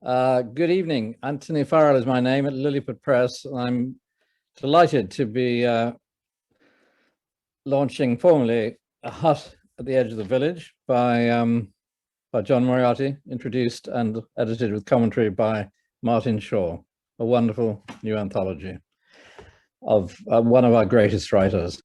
Good evening. Anthony Farrell is my name at Lilliput Press. I'm delighted to be launching formally A Hut at the Edge of the Village by John Moriarty, introduced and edited with commentary by Martin Shaw, a wonderful new anthology of one of our greatest writers.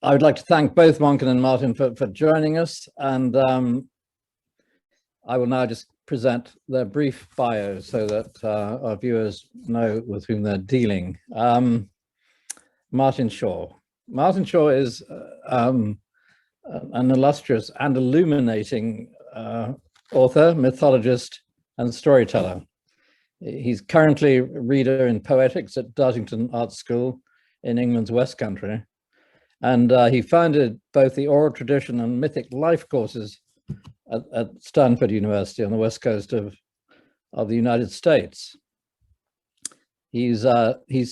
I would like to thank both Mcan and Martin for joining us, and I will now just present their brief bios so that our viewers know with whom they're dealing. Martin Shaw. Martin Shaw is an illustrious and illuminating author, mythologist, and storyteller. He's currently a reader in poetics at Dartington Art School in England's West Country. And he founded both the oral tradition and mythic life courses at Stanford University on the west coast of the United States. He's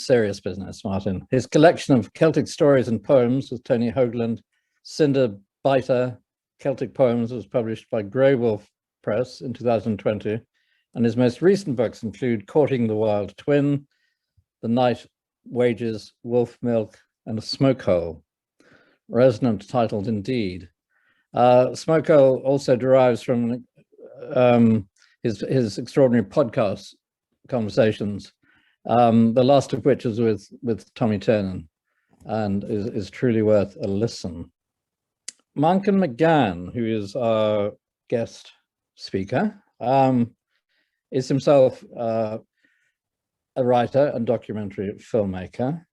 serious business, Martin. His collection of Celtic stories and poems with Tony Hoagland, Cinder Biter Celtic Poems was published by Grey Wolf Press in 2020. And his most recent books include Courting the Wild Twin, The Night Wages, Wolf Milk, and A Smoke Hole, resonant titled indeed. Smoke Hole also derives from his extraordinary podcast conversations, the last of which is with Tommy Tiernan, and is truly worth a listen. Mcan Magan, who is our guest speaker, is himself a writer and documentary filmmaker.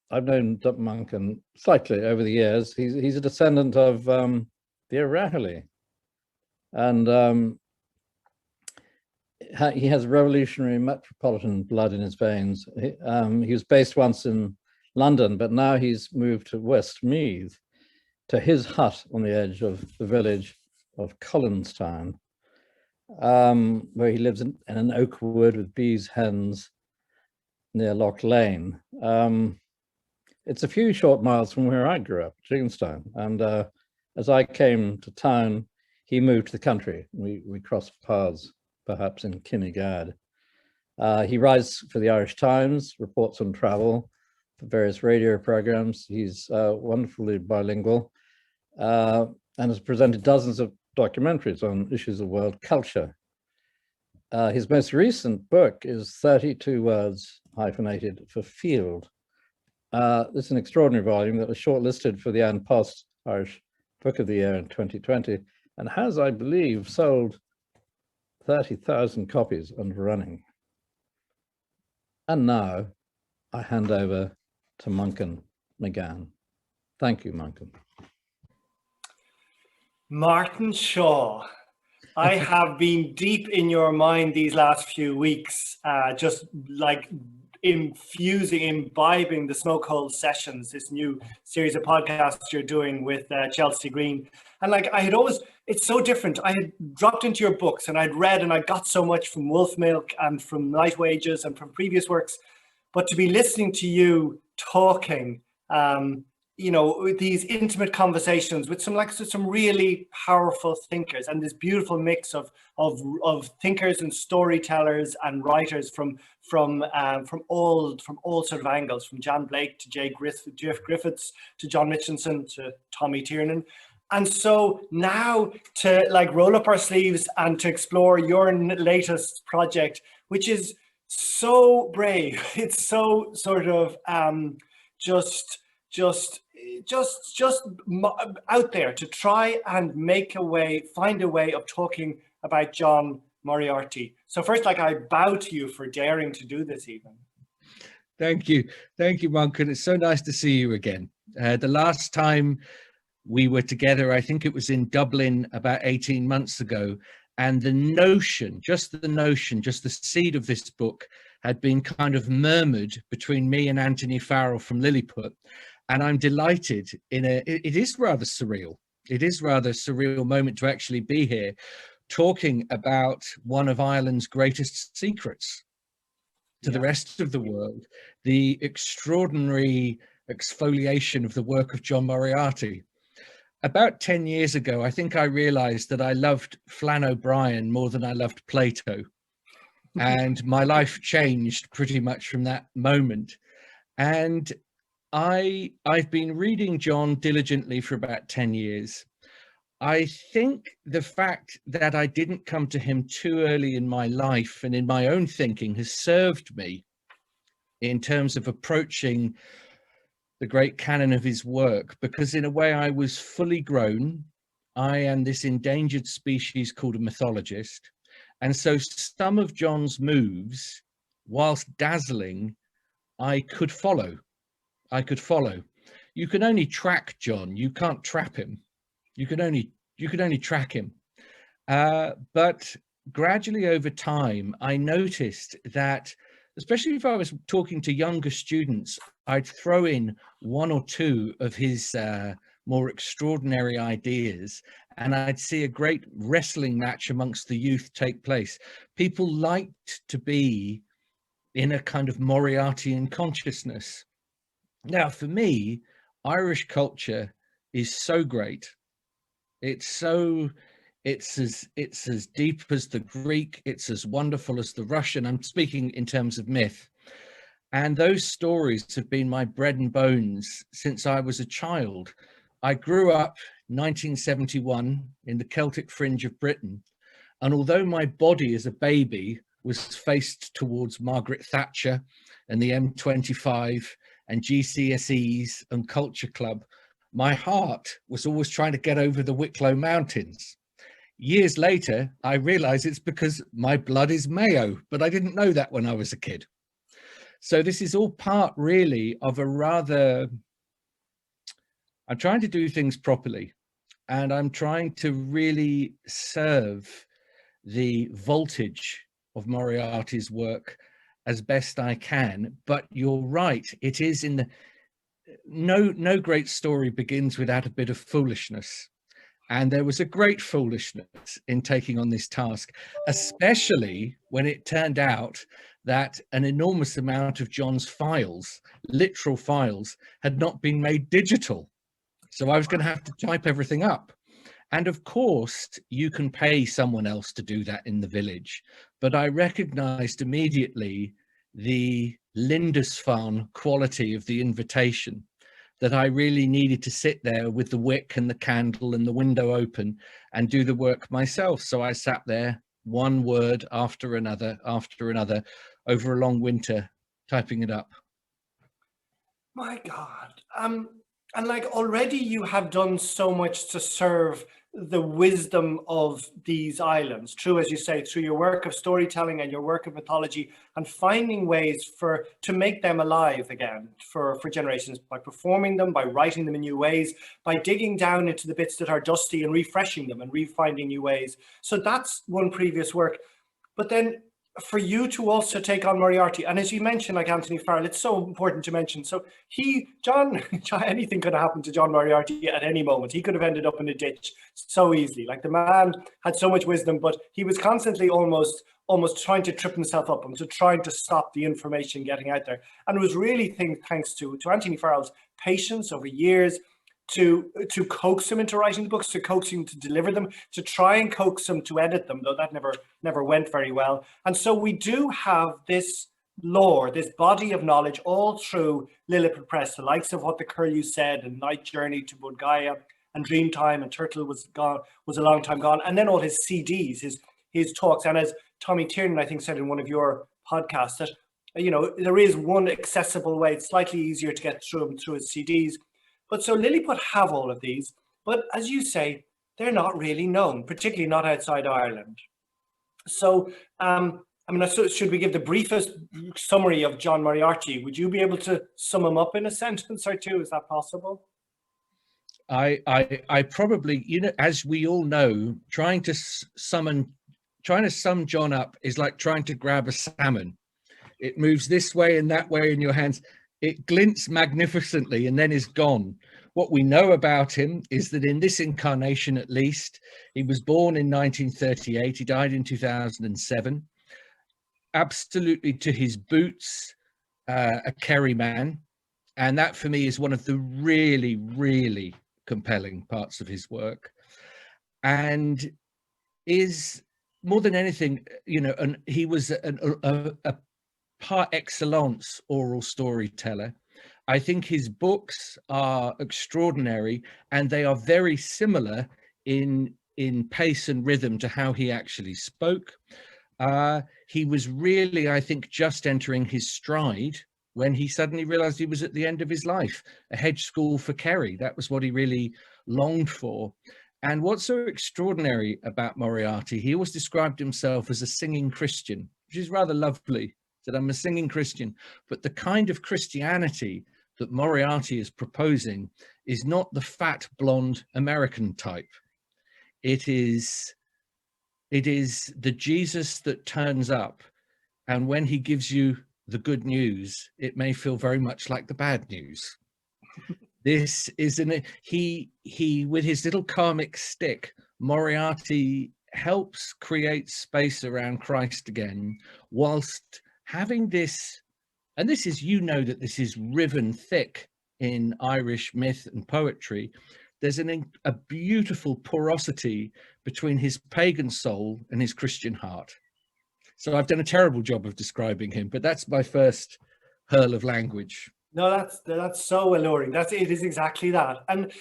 I've known Mcan slightly over the years. He's a descendant of the O'Rahilly, and he has revolutionary metropolitan blood in his veins. He was based once in London, but now he's moved to Westmeath, to his hut on the edge of the village of Collinstown, where he lives in an oak wood with bees, hens, near Loch Lane. It's a few short miles from where I grew up, Jamestown. And as I came to town, he moved to the country. We crossed paths, perhaps in Kinnegad. He writes for the Irish Times, reports on travel for various radio programs. He's wonderfully bilingual and has presented dozens of documentaries on issues of world culture. His most recent book is 32 words hyphenated for Field. This is an extraordinary volume that was shortlisted for the Ann Post Irish Book of the Year in 2020 and has, I believe, sold 30,000 copies and running. And now I hand over to Mcan Magan. Thank you, Mcan. Martin Shaw, I have been deep in your mind these last few weeks, just like imbibing the Smoke Hole Sessions, this new series of podcasts you're doing with Chelsea Green. And like I had always, it's so different. I had dropped into your books and I'd read and I got so much from Wolf Milk and from Night Wages and from previous works, but to be listening to you talking, you know, these intimate conversations with some really powerful thinkers, and this beautiful mix of thinkers and storytellers and writers from all sort of angles, from Jan Blake to Jeff Griffiths to John Mitchinson to Tommy Tiernan. And so now to like roll up our sleeves and to explore your latest project, which is so brave. It's so sort of just out there to try and find a way of talking about John Moriarty. So first, like, I bow to you for daring to do this even. Thank you, Mcan. It's so nice to see you again. The last time we were together, I think it was in Dublin about 18 months ago, and the notion, just the seed of this book had been kind of murmured between me and Anthony Farrell from Lilliput. And I'm delighted it is rather surreal. It is rather a surreal moment to actually be here talking about one of Ireland's greatest secrets to the rest of the world, the extraordinary exfoliation of the work of John Moriarty. about 10 years ago, I think I realized that I loved Flann O'Brien more than I loved Plato. And my life changed pretty much from that moment. And I've been reading John diligently for about 10 years. I think the fact that I didn't come to him too early in my life and in my own thinking has served me in terms of approaching the great canon of his work, because in a way I was fully grown. I am this endangered species called a mythologist. And so some of John's moves, whilst dazzling, I could follow. You can only track John. You can't trap him. You can only track him. But gradually over time, I noticed that, especially if I was talking to younger students, I'd throw in one or two of his more extraordinary ideas, and I'd see a great wrestling match amongst the youth take place. People liked to be in a kind of Moriartian consciousness. Now, for me, Irish culture is so great. It's as deep as the Greek. It's as wonderful as the Russian. I'm speaking in terms of myth. And those stories have been my bread and bones since I was a child. I grew up 1971 in the Celtic fringe of Britain. And although my body as a baby was faced towards Margaret Thatcher and the M25 and GCSEs and Culture Club, my heart was always trying to get over the Wicklow Mountains. Years later, I realized it's because my blood is Mayo, but I didn't know that when I was a kid. So this is all part really of a rather, I'm trying to do things properly, and I'm trying to really serve the voltage of Moriarty's work as best I can. But you're right, it is in the, no great story begins without a bit of foolishness. And there was a great foolishness in taking on this task, especially when it turned out that an enormous amount of John's files, literal files, had not been made digital. So I was going to have to type everything up. And of course, you can pay someone else to do that in the village. But I recognized immediately the Lindisfarne quality of the invitation, that I really needed to sit there with the wick and the candle and the window open and do the work myself. So I sat there, one word after another, over a long winter, typing it up. My God. And like already you have done so much to serve the wisdom of these islands, true, as you say, through your work of storytelling and your work of mythology, and finding ways to make them alive again for generations, by performing them, by writing them in new ways, by digging down into the bits that are dusty and refreshing them and refinding new ways. So that's one previous work. But then for you to also take on Moriarty, and as you mentioned, like Anthony Farrell, it's so important to mention. So John, anything could have happened to John Moriarty at any moment. He could have ended up in a ditch so easily. Like, the man had so much wisdom, but he was constantly almost trying to trip himself up and trying to stop the information getting out there. And it was really thanks to Anthony Farrell's patience over years, to coax him into writing the books, to coax him to deliver them, to try and coax him to edit them, though that never went very well. And so we do have this lore, this body of knowledge all through Lilliput Press, the likes of What the Curlew Said and Night Journey to Bodgaia and Dreamtime and Turtle was a long time gone, and then all his CDs, his talks. And as Tommy Tiernan, I think, said in one of your podcasts, that, you know, there is one accessible way. It's slightly easier to get through them through his CDs. But so Lilliput have all of these, but as you say, they're not really known, particularly not outside Ireland. So, so should we give the briefest summary of John Moriarty? Would you be able to sum him up in a sentence or two? Is that possible? I probably, you know, as we all know, trying to sum John up is like trying to grab a salmon. It moves this way and that way in your hands. It glints magnificently and then is gone. What we know about him is that in this incarnation, at least, he was born in 1938. He died in 2007. Absolutely to his boots, a Kerry man. And that for me is one of the really, really compelling parts of his work, and is more than anything, you know, and he was a par excellence oral storyteller. I think his books are extraordinary, and they are very similar in pace and rhythm to how he actually spoke. He was really, I think, just entering his stride when he suddenly realized he was at the end of his life. A hedge school for Kerry, that was what he really longed for. And what's so extraordinary about Moriarty, he always described himself as a singing Christian, which is rather lovely, that I'm a singing Christian. But the kind of Christianity that Moriarty is proposing is not the fat, blonde American type. It is the Jesus that turns up, and when he gives you the good news, it may feel very much like the bad news. This is he with his little karmic stick, Moriarty helps create space around Christ again, whilst having this, and this is, you know, that this is riven thick in Irish myth and poetry. There's a beautiful porosity between his pagan soul and his Christian heart. So I've done a terrible job of describing him, but that's my first hurl of language. No, that's so alluring. It is exactly that. And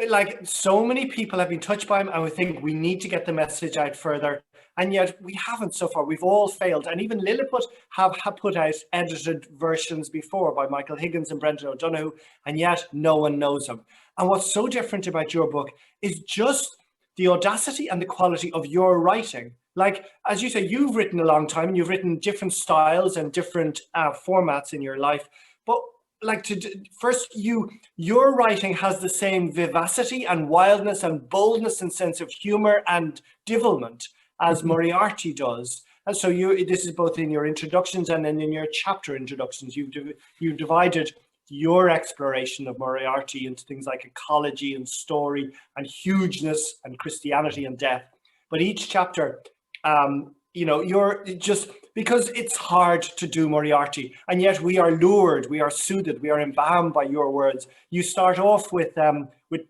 like, so many people have been touched by him, and we think we need to get the message out further. And yet we haven't so far. We've all failed. And even Lilliput have put out edited versions before by Michael Higgins and Brendan O'Donoghue, and yet no one knows him. And what's so different about your book is just the audacity and the quality of your writing. Like, as you say, you've written a long time, and you've written different styles and different formats in your life. But like, your writing has the same vivacity and wildness and boldness and sense of humor and devilment as Moriarty does. And so this is both in your introductions and then in your chapter introductions. You've divided your exploration of Moriarty into things like ecology and story and hugeness and Christianity and death. But each chapter, you know, you're just, because it's hard to do Moriarty, and yet we are lured, we are soothed, we are embalmed by your words. You start off with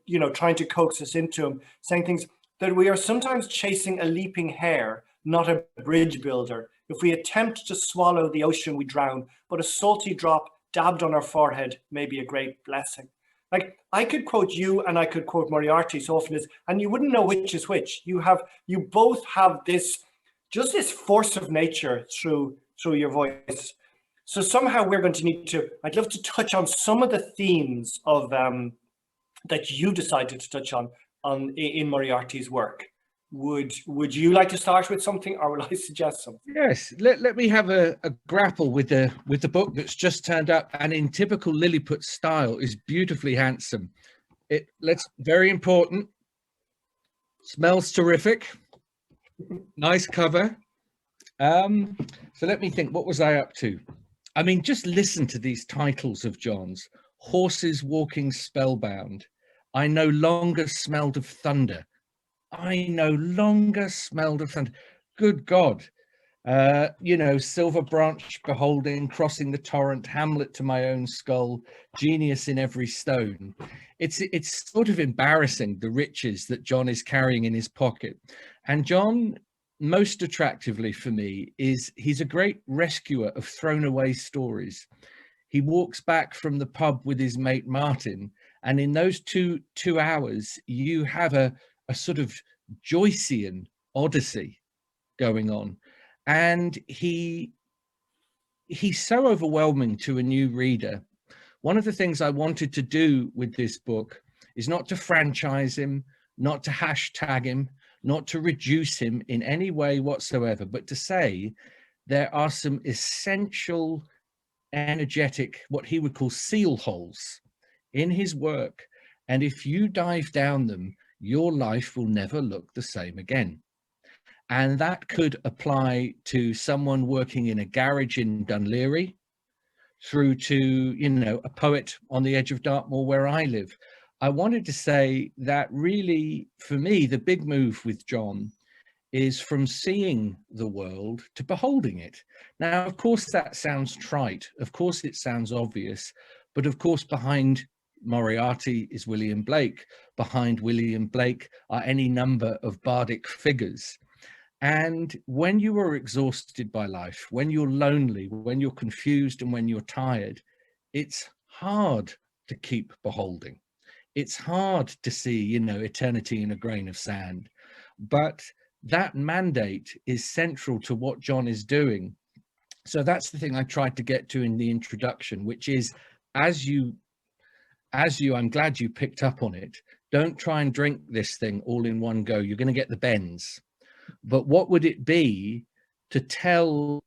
you know, trying to coax us into him, saying things that we are sometimes chasing a leaping hare, not a bridge builder. If we attempt to swallow the ocean, we drown, but a salty drop dabbed on our forehead may be a great blessing. Like, I could quote you and I could quote Moriarty so often, and you wouldn't know which is which. You both have this force of nature through your voice. So somehow we're going to need to, I'd love to touch on some of the themes of that you decided to touch on in Moriarty's work. Would you like to start with something, or will I suggest something? Yes, let me have a grapple with the book that's just turned up, and in typical Lilliput style is beautifully handsome. Very important. Smells terrific. Nice cover. So let me think, what was I up to? I mean, just listen to these titles of John's. Horses walking spellbound. I no longer smelled of thunder. I no longer smelled of thunder. Good God. You know, Silver Branch beholding, crossing the torrent, Hamlet to my own skull, genius in every stone. It's sort of embarrassing, the riches that John is carrying in his pocket. And John, most attractively for me, he's a great rescuer of thrown away stories. He walks back from the pub with his mate Martin, and in those two hours, you have a sort of Joycean odyssey going on. And he's so overwhelming to a new reader. One of the things I wanted to do with this book is not to franchise him, not to hashtag him, not to reduce him in any way whatsoever, but to say there are some essential, energetic, what he would call seal holes in his work. And if you dive down them, your life will never look the same again. And that could apply to someone working in a garage in Dunleary, through to, you know, a poet on the edge of Dartmoor where I live. I wanted to say that really, for me, the big move with John is from seeing the world to beholding it. Now, of course, that sounds trite. Of course, it sounds obvious. But of course, behind Moriarty is William Blake. Behind William Blake are any number of bardic figures. And when you are exhausted by life, when you're lonely, when you're confused, and when you're tired, it's hard to keep beholding. It's hard to see, you know, eternity in a grain of sand. But that mandate is central to what John is doing. So that's the thing I tried to get to in the introduction, which is, as you, I'm glad you picked up on it. Don't try and drink this thing all in one go. You're going to get the bends. But what would it be to tell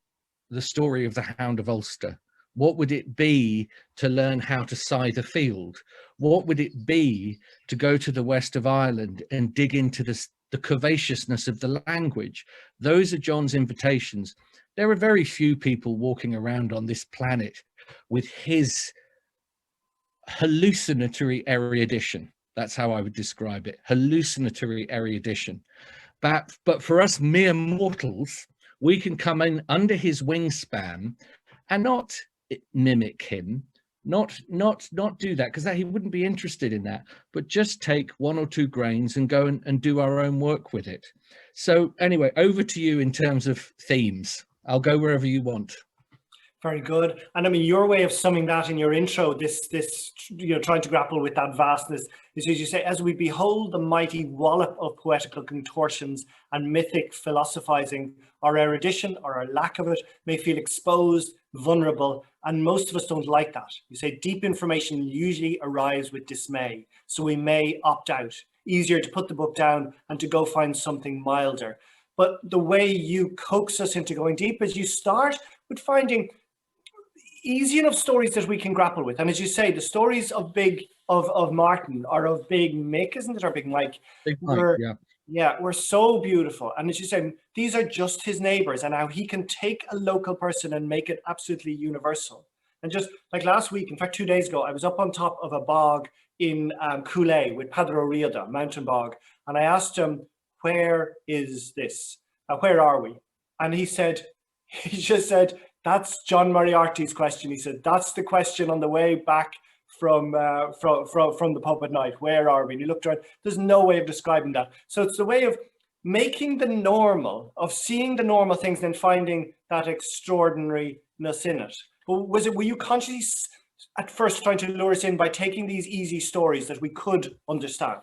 the story of the Hound of Ulster? What would it be to learn how to scythe a field? What would it be to go to the west of Ireland and dig into the curvaceousness of the language? Those are John's invitations. There are very few people walking around on this planet with his hallucinatory erudition. That's how I would describe it, hallucinatory erudition. But for us mere mortals, we can come in under his wingspan and not mimic him, not do that, because he wouldn't be interested in that, but just take one or two grains and go and do our own work with it. So anyway, over to you in terms of themes. I'll go wherever you want. Very good. And I mean, your way of summing that in your intro, this you know, trying to grapple with that vastness, is, as you say, as we behold the mighty wallop of poetical contortions and mythic philosophizing, our erudition, or our lack of it, may feel exposed, vulnerable, and most of us don't like that. You say deep information usually arrives with dismay, so we may opt out. Easier to put the book down and to go find something milder. But the way you coax us into going deep is you start with finding easy enough stories that we can grapple with. And as you say, the stories of Martin, or of Big Mick, isn't it? Or Big Mike. Big Mike, yeah, were so beautiful. And as you say, these are just his neighbors, and how he can take a local person and make it absolutely universal. And just like last week, in fact, 2 days ago, I was up on top of a bog in Coolay with Padre Riada, mountain bog. And I asked him, where is this? Where are we? And he just said, that's John Moriarty's question. He said, that's the question on the way back from the pub at night. Where are we? And he looked around. There's no way of describing that. So it's the way of making the normal, of seeing the normal things and finding that extraordinariness in it. Were you consciously at first trying to lure us in by taking these easy stories that we could understand?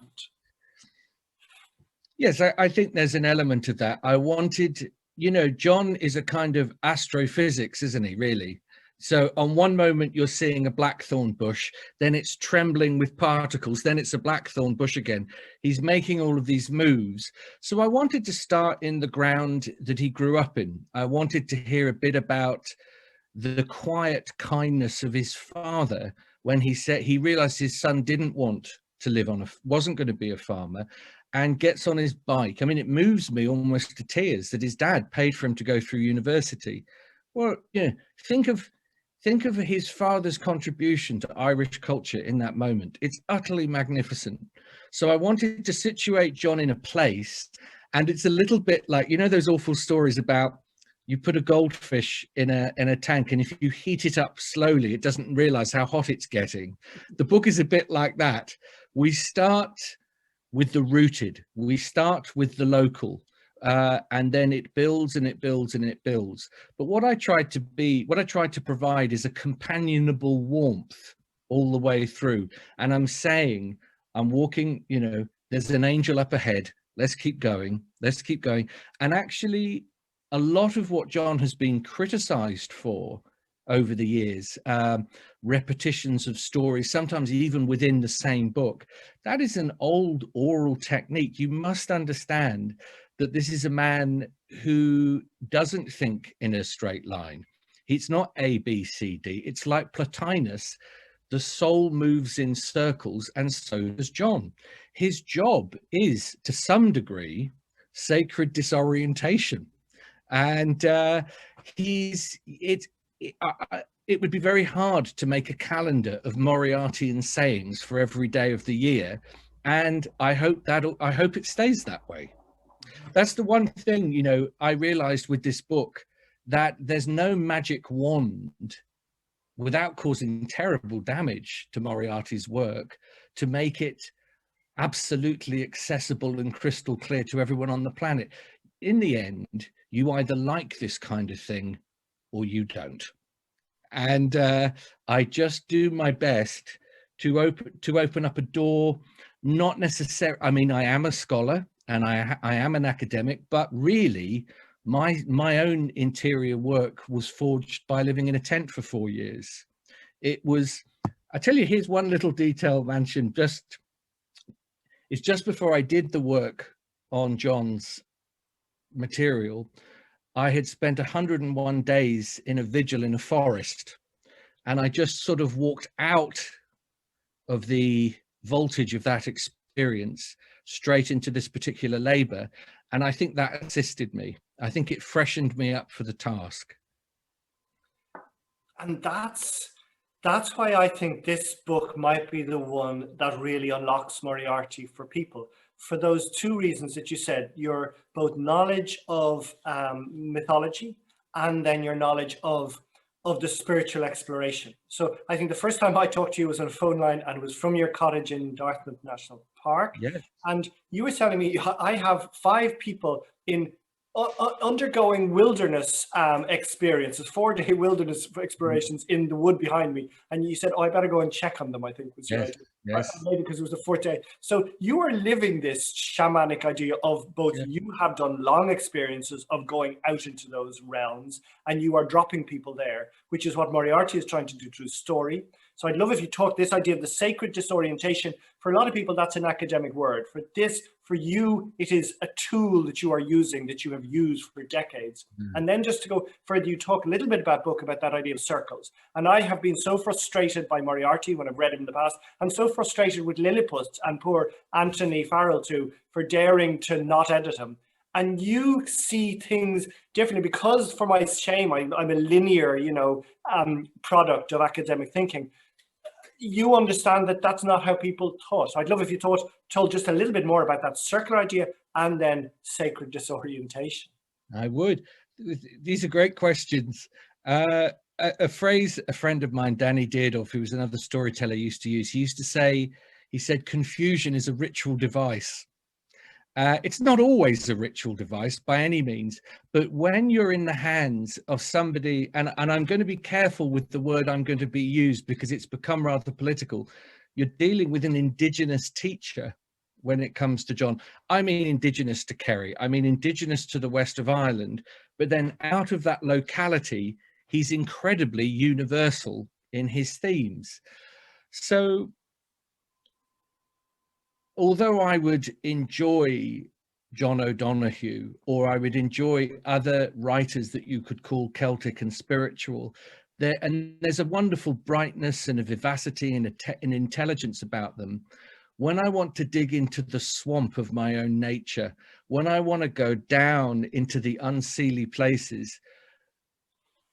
Yes, I think there's an element of that. I wanted, you know, John is a kind of astrophysics, isn't he, really? So on one moment you're seeing a blackthorn bush, then it's trembling with particles, then it's a blackthorn bush again. He's making all of these moves. So I wanted to start in the ground that he grew up in. I wanted to hear a bit about the quiet kindness of his father when he said he realized his son didn't want to live on wasn't going to be a farmer, and gets on his bike. I mean, it moves me almost to tears that his dad paid for him to go through university. Well, you know, think of his father's contribution to Irish culture in that moment. It's utterly magnificent. So I wanted to situate John in a place, and it's a little bit like, you know, those awful stories about you put a goldfish in a tank, and if you heat it up slowly, it doesn't realize how hot it's getting. The book is a bit like that. We start with the rooted, we start with the local, and then it builds and it builds and it builds. But what I tried to provide is a companionable warmth all the way through. And I'm saying, I'm walking, you know, there's an angel up ahead. Let's keep going. Let's keep going. And actually, a lot of what John has been criticized for over the years, repetitions of stories, sometimes even within the same book, that is an old oral technique. You must understand that this is a man who doesn't think in a straight line. It's not A, B, C, D. It's like Plotinus. The soul moves in circles, and so does John. His job is, to some degree, sacred disorientation. And it would be very hard to make a calendar of Moriartian sayings for every day of the year, and I hope it stays that way. That's the one thing, you know, I realized with this book, that there's no magic wand without causing terrible damage to Moriarty's work, to make it absolutely accessible and crystal clear to everyone on the planet. In the end, you either like this kind of thing or you don't. And I just do my best to open up a door. Not necessarily, I mean, I am a scholar and I am an academic, but really my own interior work was forged by living in a tent for 4 years. It was, I tell you, here's one little detail, Manchan. It's just before I did the work on John's material, I had spent 101 days in a vigil in a forest, and I just sort of walked out of the voltage of that experience straight into this particular labor, and I think that assisted me. I think it freshened me up for the task. And that's why I think this book might be the one that really unlocks Moriarty for people. For those two reasons that you said, your both knowledge of mythology and then your knowledge of the spiritual exploration. So I think the first time I talked to you was on a phone line, and it was from your cottage in Dartmouth National Park. Yes. And you were telling me, I have 5 people in undergoing wilderness experiences, 4-day wilderness explorations in the wood behind me, and you said, "Oh, I better go and check on them." I think was yes, right. yes. Maybe because it was the 4th day. So you are living this shamanic idea of both. Yeah. You have done long experiences of going out into those realms, and you are dropping people there, which is what Moriarty is trying to do through story. So I'd love if you talk this idea of the sacred disorientation. For a lot of people, that's an academic word. For you, it is a tool that you are using, that you have used for decades. And then just to go further, you talk a little bit about that idea of circles. And I have been so frustrated by Moriarty when I've read him in the past, and so frustrated with Lilliput and poor Anthony Farrell too, for daring to not edit him. And you see things differently, because for my shame, I'm a linear, product of academic thinking. You understand that that's not how people thought. So I'd love if you told just a little bit more about that circular idea and then sacred disorientation. I would. These are great questions. A phrase a friend of mine, Danny Deardorff, who was another storyteller, used to use. He used to say, he said, confusion is a ritual device. It's not always a ritual device by any means, but when you're in the hands of somebody, and I'm going to be careful with the word I'm going to be used because it's become rather political, you're dealing with an indigenous teacher when it comes to John. I mean indigenous to Kerry, I mean indigenous to the west of Ireland, but then out of that locality, he's incredibly universal in his themes. So although I would enjoy John O'Donoghue, or I would enjoy other writers that you could call Celtic and spiritual, there's a wonderful brightness and a vivacity and an intelligence about them. When I want to dig into the swamp of my own nature, when I want to go down into the unseelie places,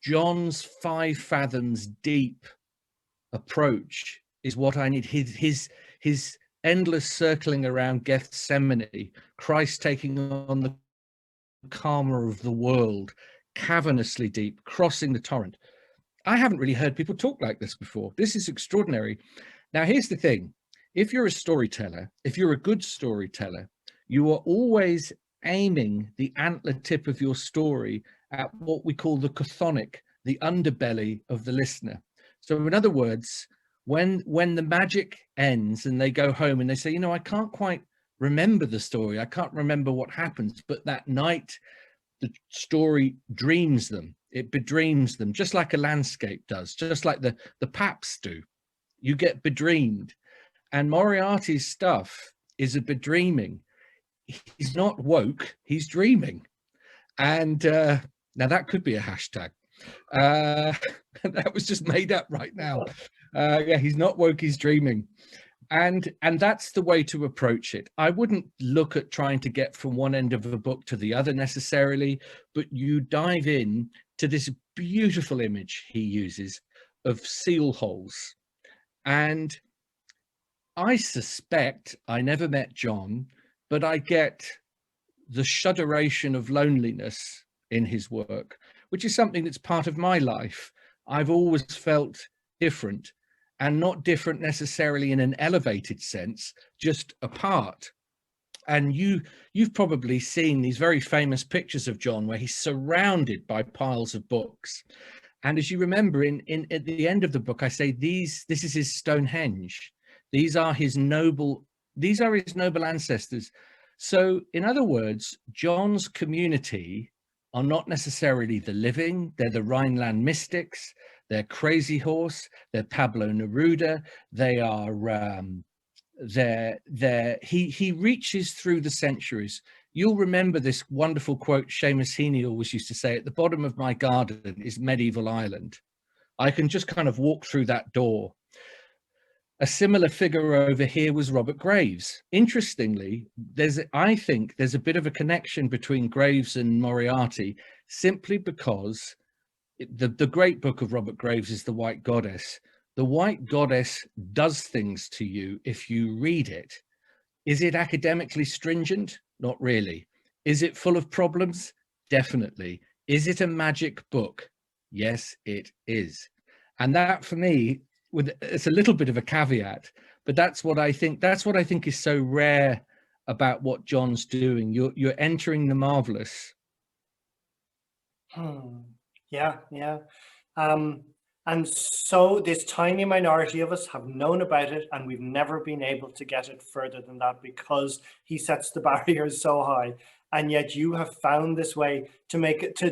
John's 5 fathoms deep approach is what I need. His endless circling around Gethsemane, Christ taking on the karma of the world, cavernously deep, crossing the torrent. I haven't really heard people talk like this before. This is extraordinary. Now, here's the thing. If you're a storyteller, if you're a good storyteller, you are always aiming the antler tip of your story at what we call the chthonic, the underbelly of the listener. So in other words, when the magic ends and they go home and they say, I can't quite remember the story, I can't remember what happens, but that night the story dreams them, it bedreams them, just like a landscape does, just like the paps do. You get bedreamed. And Moriarty's stuff is a bedreaming. He's not woke, he's dreaming. And now that could be a hashtag. That was just made up right now. Yeah, he's not woke, he's dreaming. And that's the way to approach it. I wouldn't look at trying to get from one end of a book to the other necessarily, but you dive in to this beautiful image he uses of seal holes. And I suspect, I never met John, but I get the shudderation of loneliness in his work, which is something that's part of my life. I've always felt different, and not different necessarily in an elevated sense, just apart. And you've probably seen these very famous pictures of John where he's surrounded by piles of books. And as you remember, at the end of the book, I say this is his Stonehenge. These are his noble ancestors. So in other words, John's community are not necessarily the living, they're the Rhineland mystics, they're Crazy Horse, they're Pablo Neruda, they are he reaches through the centuries. You'll remember this wonderful quote Seamus Heaney always used to say, at the bottom of my garden is medieval Ireland. I can just kind of walk through that door. A similar figure over here was Robert Graves. Interestingly, I think there's a bit of a connection between Graves and Moriarty, simply because the great book of Robert Graves is The White Goddess. The White Goddess does things to you if you read it. Is it academically stringent? Not really. Is it full of problems? Definitely. Is it a magic book? Yes, it is. And that, for me, it's a little bit of a caveat, but that's what I think is so rare about what John's doing. You're entering the marvelous. Yeah. And so this tiny minority of us have known about it, and we've never been able to get it further than that because he sets the barriers so high. And yet you have found this way to make it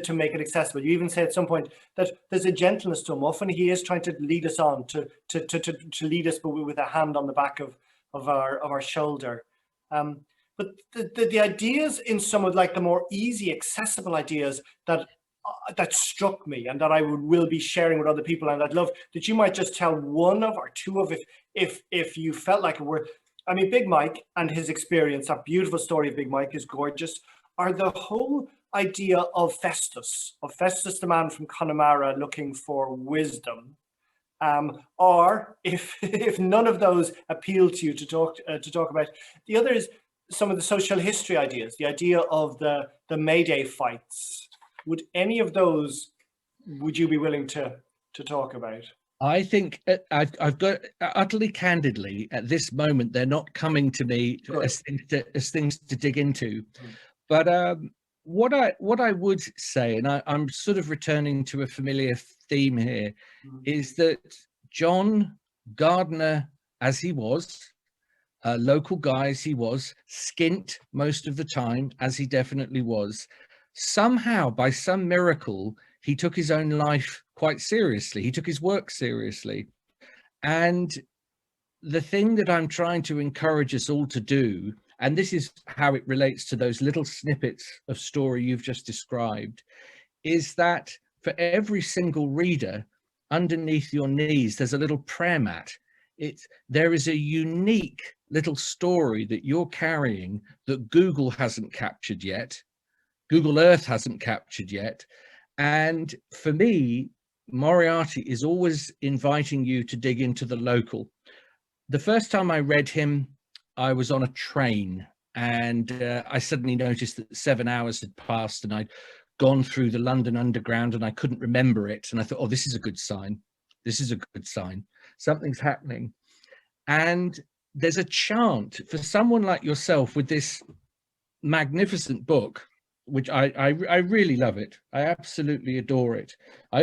accessible. You even say at some point that there's a gentleness to him. Often he is trying to lead us on, to lead us, but with a hand on the back of our shoulder. But the ideas in some of like the more easy, accessible ideas that struck me and that I will be sharing with other people, and I'd love that you might just tell one of or two of if you felt like it were. I mean, Big Mike and his experience, that beautiful story of Big Mike is gorgeous, are the whole idea of Festus the man from Connemara looking for wisdom, or if none of those appeal to you to talk about, the other is some of the social history ideas, the idea of the May Day fights. Would any of those, would you be willing to talk about? I think I've got, utterly candidly, at this moment, they're not coming to me as things to dig into. But what I would say, and I'm sort of returning to a familiar theme here, is that John, gardener as he was, local guy as he was, skint most of the time as he definitely was, somehow by some miracle he took his own life quite seriously. He took his work seriously. And the thing that I'm trying to encourage us all to do, and this is how it relates to those little snippets of story you've just described, is that for every single reader, underneath your knees, there's a little prayer mat. There is a unique little story that you're carrying that Google hasn't captured yet. Google Earth hasn't captured yet. And for me, Moriarty is always inviting you to dig into the local. The first time I read him, I was on a train, and I suddenly noticed that 7 hours had passed and I'd gone through the London Underground and I couldn't remember it. And I thought, oh, this is a good sign. This is a good sign. Something's happening. And there's a chant for someone like yourself with this magnificent book, which I really love it. I absolutely adore it. I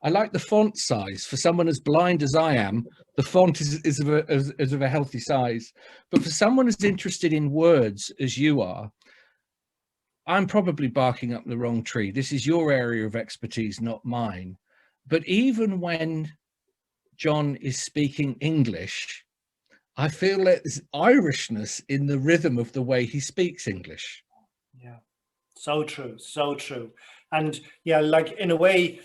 like the font size. For someone as blind as I am, the font is of a healthy size. But for someone as interested in words as you are, I'm probably barking up the wrong tree. This is your area of expertise, not mine. But even when John is speaking English, I feel there's Irishness in the rhythm of the way he speaks English. Yeah, so true, so true. And yeah, like in a way,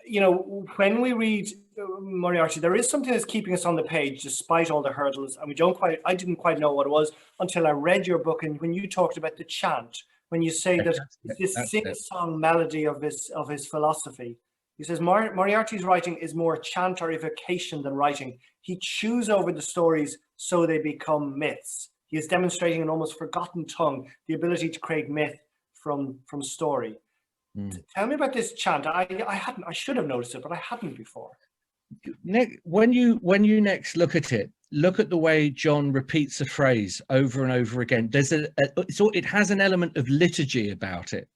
you know, when we read Moriarty, there is something that's keeping us on the page despite all the hurdles, and I didn't quite know what it was until I read your book. And when you talked about the chant, when you say that it's this sing-song melody of his philosophy, he says Moriarty's writing is more chant or evocation than writing. He chews over the stories so they become myths. He is demonstrating an almost forgotten tongue, the ability to create myth from story. Tell me about this chant. I should have noticed it, but I hadn't before. When you next look at it, look at the way John repeats a phrase over and over again. It has an element of liturgy about it.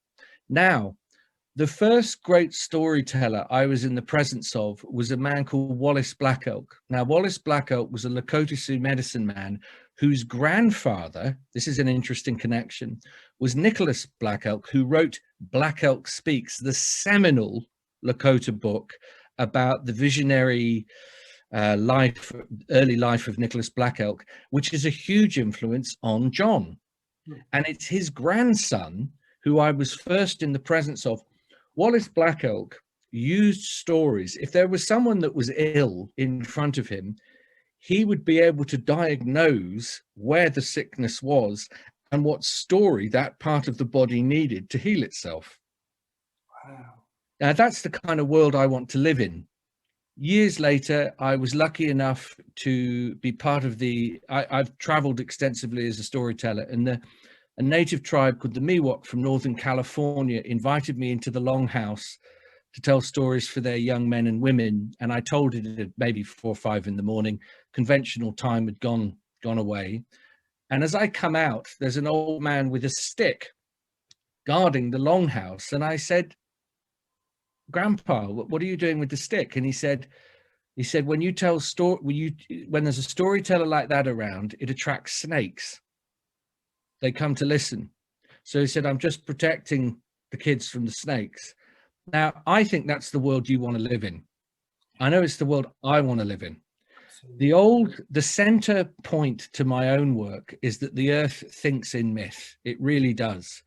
Now, the first great storyteller I was in the presence of was a man called Wallace Black Elk. Now, Wallace Black Elk was a Lakota Sioux medicine man whose grandfather, this is an interesting connection, was Nicholas Black Elk, who wrote Black Elk Speaks, the seminal Lakota book about the visionary early life of Nicholas Black Elk, which is a huge influence on John. And it's his grandson who I was first in the presence of. Wallace Black Elk used stories. If there was someone that was ill in front of him, he would be able to diagnose where the sickness was and what story that part of the body needed to heal itself. Wow. Now, that's the kind of world I want to live in. Years later, I was lucky enough to be part of I've traveled extensively as a storyteller, and a native tribe called the Miwok from Northern California invited me into the longhouse to tell stories for their young men and women. And I told it at maybe 4 or 5 in the morning. Conventional time had gone away. And as I come out, there's an old man with a stick guarding the longhouse. And I said, "Grandpa, what are you doing with the stick?" And he said, when you tell when there's a storyteller like that around, it attracts snakes. They come to listen. So he said, "I'm just protecting the kids from the snakes." Now, I think that's the world you want to live in. I know it's the world I want to live in. The center point to my own work is that the earth thinks in myth. It really does.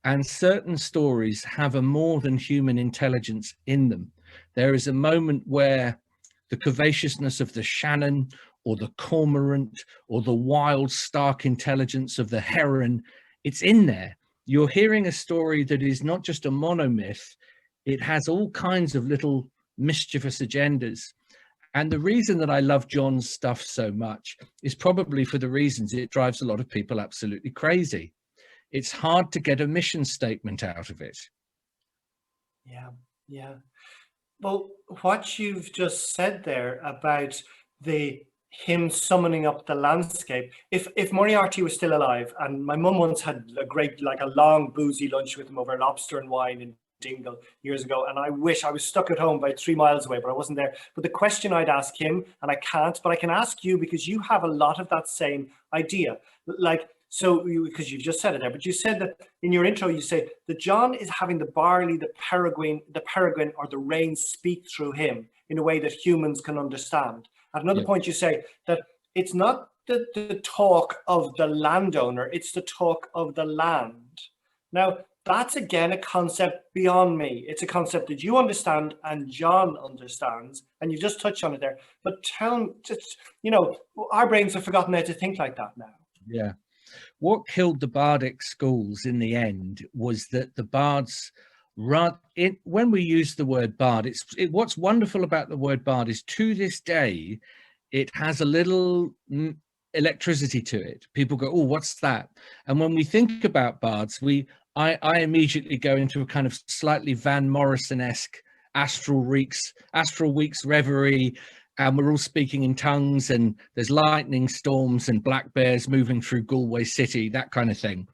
And certain stories have a more than human intelligence in them. There is a moment where the covaciousness of the Shannon or the cormorant or the wild, stark intelligence of the heron, it's in there. You're hearing a story that is not just a monomyth, it has all kinds of little mischievous agendas. And the reason that I love John's stuff so much is probably for the reasons it drives a lot of people absolutely crazy. It's hard to get a mission statement out of it. Yeah. Well, what you've just said there about him summoning up the landscape. If Moriarty was still alive, and my mum once had a long boozy lunch with him over lobster and wine in Dingle years ago, and I wish I was stuck at home about 3 miles away, but I wasn't there. But the question I'd ask him, and I can't, but I can ask you because you have a lot of that same idea. Because you just said it there, but you said that in your intro, you say that John is having the barley, the peregrine or the rain speak through him in a way that humans can understand. At another point, you say that it's not the talk of the landowner, it's the talk of the land. Now, that's again a concept beyond me. It's a concept that you understand and John understands, and you just touched on it there. But our brains have forgotten how to think like that now. Yeah. What killed the bardic schools in the end was that the bards, when we use the word bard, what's wonderful about the word bard is to this day, it has a little electricity to it. People go, "Oh, what's that?" And when we think about bards, I immediately go into a kind of slightly Van Morrison-esque astral weeks reverie, and we're all speaking in tongues, and there's lightning storms and black bears moving through Galway City, that kind of thing.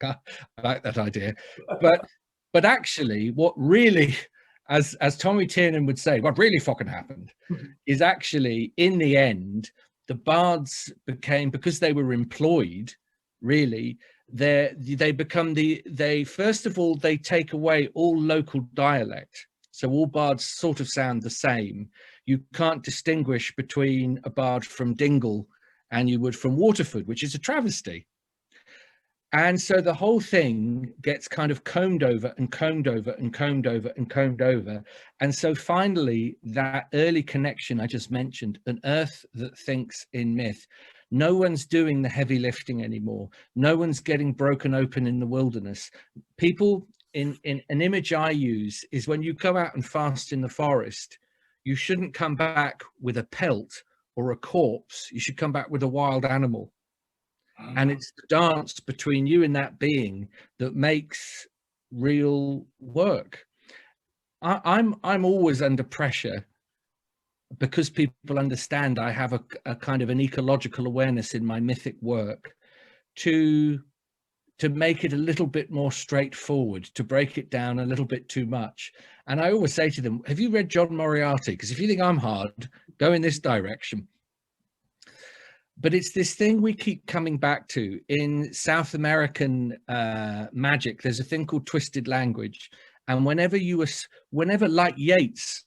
I like that idea. But actually, what really, as Tommy Tiernan would say, what really fucking happened is actually, in the end, the bards became, because they were employed, really, first of all, they take away all local dialect. So all bards sort of sound the same. You can't distinguish between a bard from Dingle and you would from Waterford, which is a travesty. And so the whole thing gets kind of combed over and combed over and combed over and combed over. And so finally, that early connection I just mentioned, an earth that thinks in myth. No one's doing the heavy lifting anymore. No one's getting broken open in the wilderness. People, in an image I use is when you go out and fast in the forest, you shouldn't come back with a pelt or a corpse. You should come back with a wild animal. And it's the dance between you and that being that makes real work. I'm always under pressure, because people understand I have a kind of an ecological awareness in my mythic work, to make it a little bit more straightforward, to break it down a little bit too much. And I always say to them, have you read John Moriarty? Because if you think I'm hard, go in this direction. But it's this thing we keep coming back to. In South American magic, there's a thing called twisted language. And whenever like Yeats,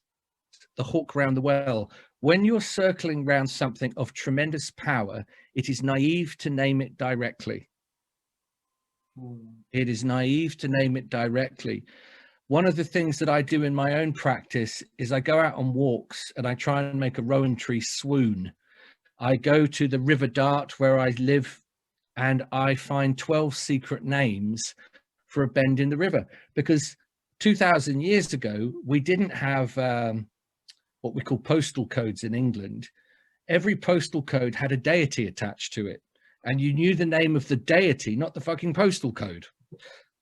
the hawk round the well, when you're circling around something of tremendous power, it is naive to name it directly. It is naive to name it directly. One of the things that I do in my own practice is I go out on walks and I try and make a rowan tree swoon. I go to the River Dart where I live and I find 12 secret names for a bend in the river, because 2000 years ago, we didn't have what we call postal codes in England. Every postal code had a deity attached to it, and you knew the name of the deity, not the fucking postal code.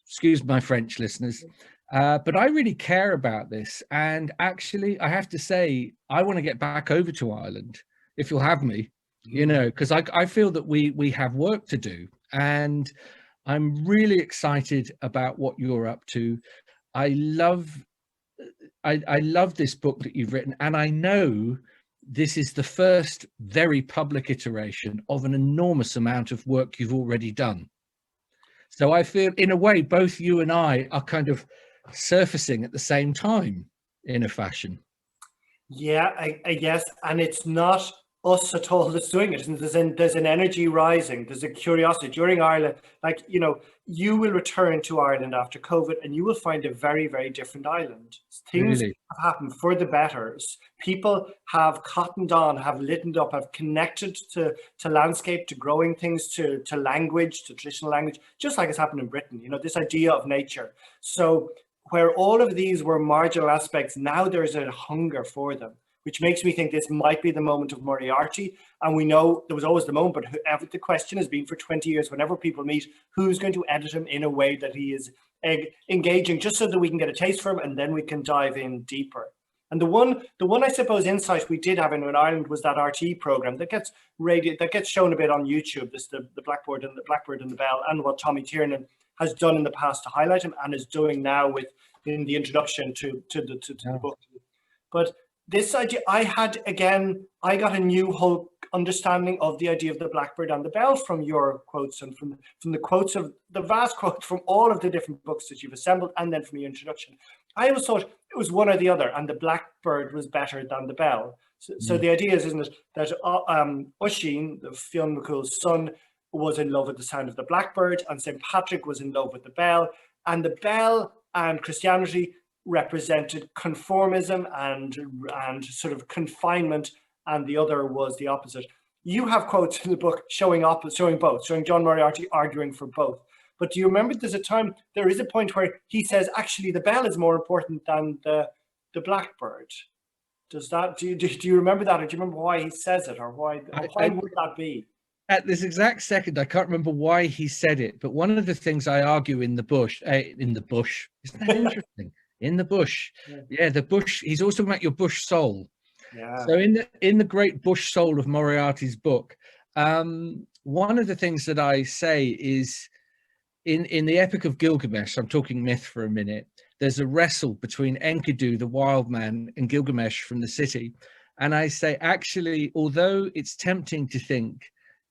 Excuse my French listeners. But I really care about this. And actually, I have to say, I want to get back over to Ireland, if you'll have me, you know, because I feel that we have work to do. And I'm really excited about what you're up to. I love this book that you've written, and I know this is the first very public iteration of an enormous amount of work you've already done. So I feel, in a way, both you and I are kind of surfacing at the same time, in a fashion. Yeah, I guess, and it's not us at all that's doing it. And there's an energy rising. There's a curiosity during Ireland. Like, you know, you will return to Ireland after COVID and you will find a very, very different island. Things Really? have happened for the better. People have cottoned on, have lightened up, have connected to landscape, to growing things, to language, to traditional language, just like it's happened in Britain, you know, this idea of nature. So where all of these were marginal aspects, now there's a hunger for them, which makes me think this might be the moment of Moriarty. And we know there was always the moment, but the question has been for 20 years, whenever people meet, who's going to edit him in a way that he is engaging, just so that we can get a taste for him and then we can dive in deeper. And the one I suppose insight we did have in Ireland was that RT program that gets shown a bit on YouTube. This the Blackbird and the Bell, and what Tommy Tiernan has done in the past to highlight him and is doing now in the introduction to the book. But this idea, I got a new whole understanding of the idea of the Blackbird and the Bell from your quotes and from the quotes of the vast quotes from all of the different books that you've assembled, and then from your introduction. I always thought it was one or the other, and the Blackbird was better than the Bell. So the idea is, isn't it, that Oisin, the Fionn McCool's son, was in love with the sound of the Blackbird, and St. Patrick was in love with the Bell, and the Bell and Christianity represented conformism and sort of confinement, and the other was the opposite. You have quotes in the book showing both, showing John Moriarty arguing for both. But do you remember there is a point where he says, actually, the Bell is more important than the Blackbird? Do you remember that, or do you remember why he says it, or why would that be? At this exact second, I can't remember why he said it, but one of the things I argue in the bush, isn't that interesting? In the bush, yeah, the bush. He's also talking about your bush soul. Yeah. So in the great bush soul of Moriarty's book, one of the things that I say is, in the Epic of Gilgamesh, I'm talking myth for a minute, there's a wrestle between Enkidu, the wild man, and Gilgamesh from the city. And I say, actually, although it's tempting to think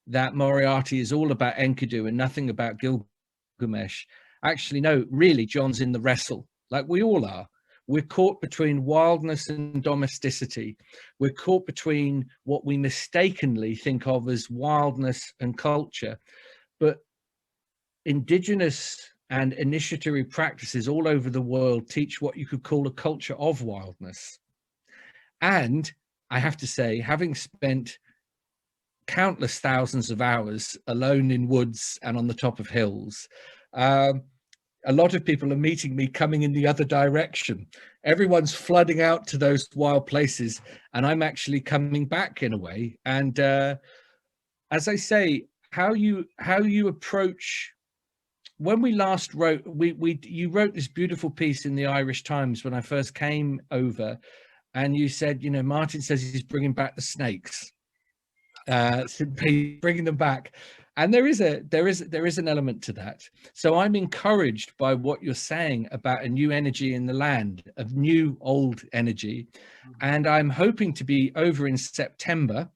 that Moriarty is all about Enkidu and nothing about Gilgamesh, actually, no, really, John's in the wrestle, like we all are. We're caught between wildness and domesticity. We're caught between what we mistakenly think of as wildness and culture. But indigenous and initiatory practices all over the world teach what you could call a culture of wildness. And I have to say, having spent countless thousands of hours alone in woods and on the top of hills, a lot of people are meeting me coming in the other direction. Everyone's flooding out to those wild places, and I'm actually coming back in a way. And as I say, how you approach when we last wrote, you wrote this beautiful piece in the Irish Times when I first came over, and you said, you know, Martin says he's bringing back the snakes, bringing them back, and there is an element to that. So I'm encouraged by what you're saying about a new energy in the land, of new old energy, and I'm hoping to be over in September,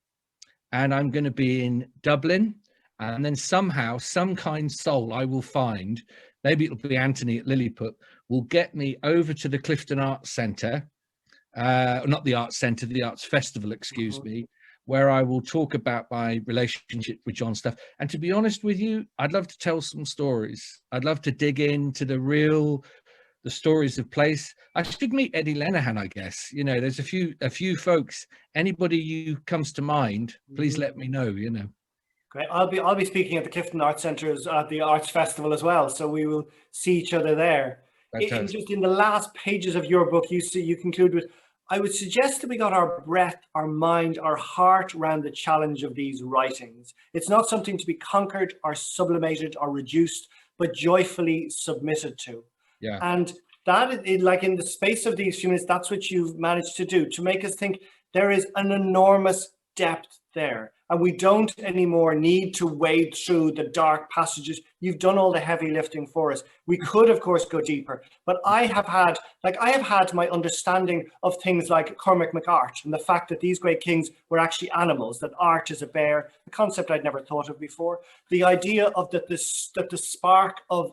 and I'm going to be in Dublin. And then somehow, some kind soul I will find, maybe it'll be Anthony at Lilliput, will get me over to the Clifton Arts Centre, not the Arts Centre, the Arts Festival, excuse me, where I will talk about my relationship with John stuff. And to be honest with you, I'd love to tell some stories. I'd love to dig into the stories of place. I should meet Eddie Lenihan, I guess. You know, there's a few folks. Anybody who comes to mind, please let me know, you know. Great. I'll be speaking at the Clifton Arts Centres at the Arts Festival as well, so we will see each other there. Just in the last pages of your book, you conclude with, I would suggest that we got our breath, our mind, our heart around the challenge of these writings. It's not something to be conquered or sublimated or reduced, but joyfully submitted to. Yeah. And that, like in the space of these few minutes, that's what you've managed to do, to make us think there is an enormous depth there. And we don't anymore need to wade through the dark passages. You've done all the heavy lifting for us. We could, of course, go deeper. But I have had my understanding of things like Cormac MacArt and the fact that these great kings were actually animals, that art is a bear, a concept I'd never thought of before. The idea of that the spark of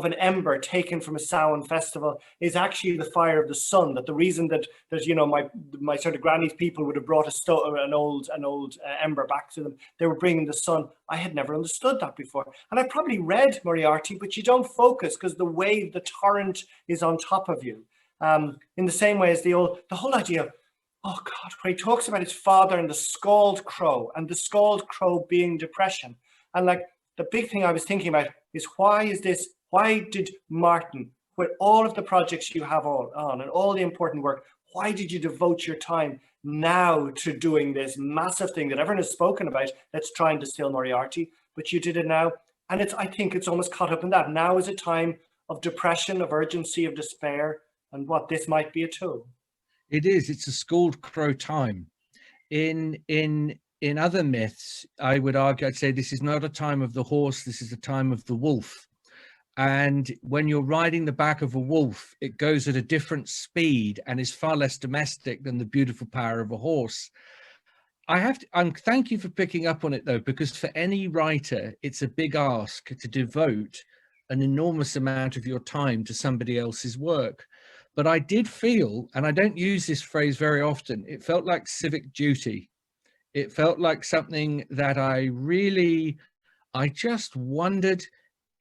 an ember taken from a Samhain festival is actually the fire of the sun. That the reason that there's, you know, my sort of granny's people would have brought an old ember back to them. They were bringing the sun. I had never understood that before, and I probably read Moriarty, but you don't focus because the wave, the torrent, is on top of you. In the same way as the whole idea of, oh God, where he talks about his father and the scald crow, and the scald crow being depression, and like the big thing I was thinking about is why did Martin, with all of the projects you have on and all the important work, why did you devote your time now to doing this massive thing that everyone has spoken about, that's trying to distill Moriarty, but you did it now? And I think it's almost caught up in that. Now is a time of depression, of urgency, of despair, and what this might be a tool. It is. It's a scald crow time. In other myths, I would argue, I'd say this is not a time of the horse, this is a time of the wolf. And when you're riding the back of a wolf, it goes at a different speed and is far less domestic than the beautiful power of a horse. Thank you for picking up on it though, because for any writer, it's a big ask to devote an enormous amount of your time to somebody else's work. But I did feel, and I don't use this phrase very often, it felt like civic duty. It felt like something that I just wondered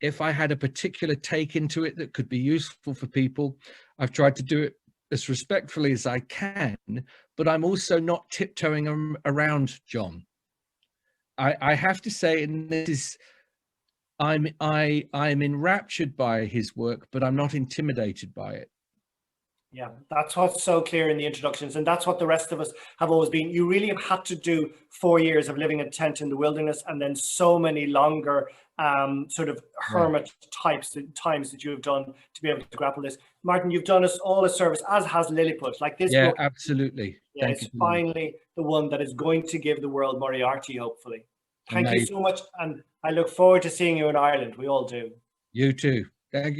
if I had a particular take into it that could be useful for people. I've tried to do it as respectfully as I can, but I'm also not tiptoeing around John. I have to say, and this is, I'm enraptured by his work, but I'm not intimidated by it. Yeah, that's what's so clear in the introductions, and that's what the rest of us have always been. You really have had to do 4 years of living in a tent in the wilderness, and then so many longer sort of hermit times that you have done to be able to grapple this. Martin, you've done us all a service, as has Lilliput. Like this book, absolutely. Yeah, it's finally the one that is going to give the world Moriarty, hopefully. Thank you so much, and I look forward to seeing you in Ireland. We all do. You too. Thank you.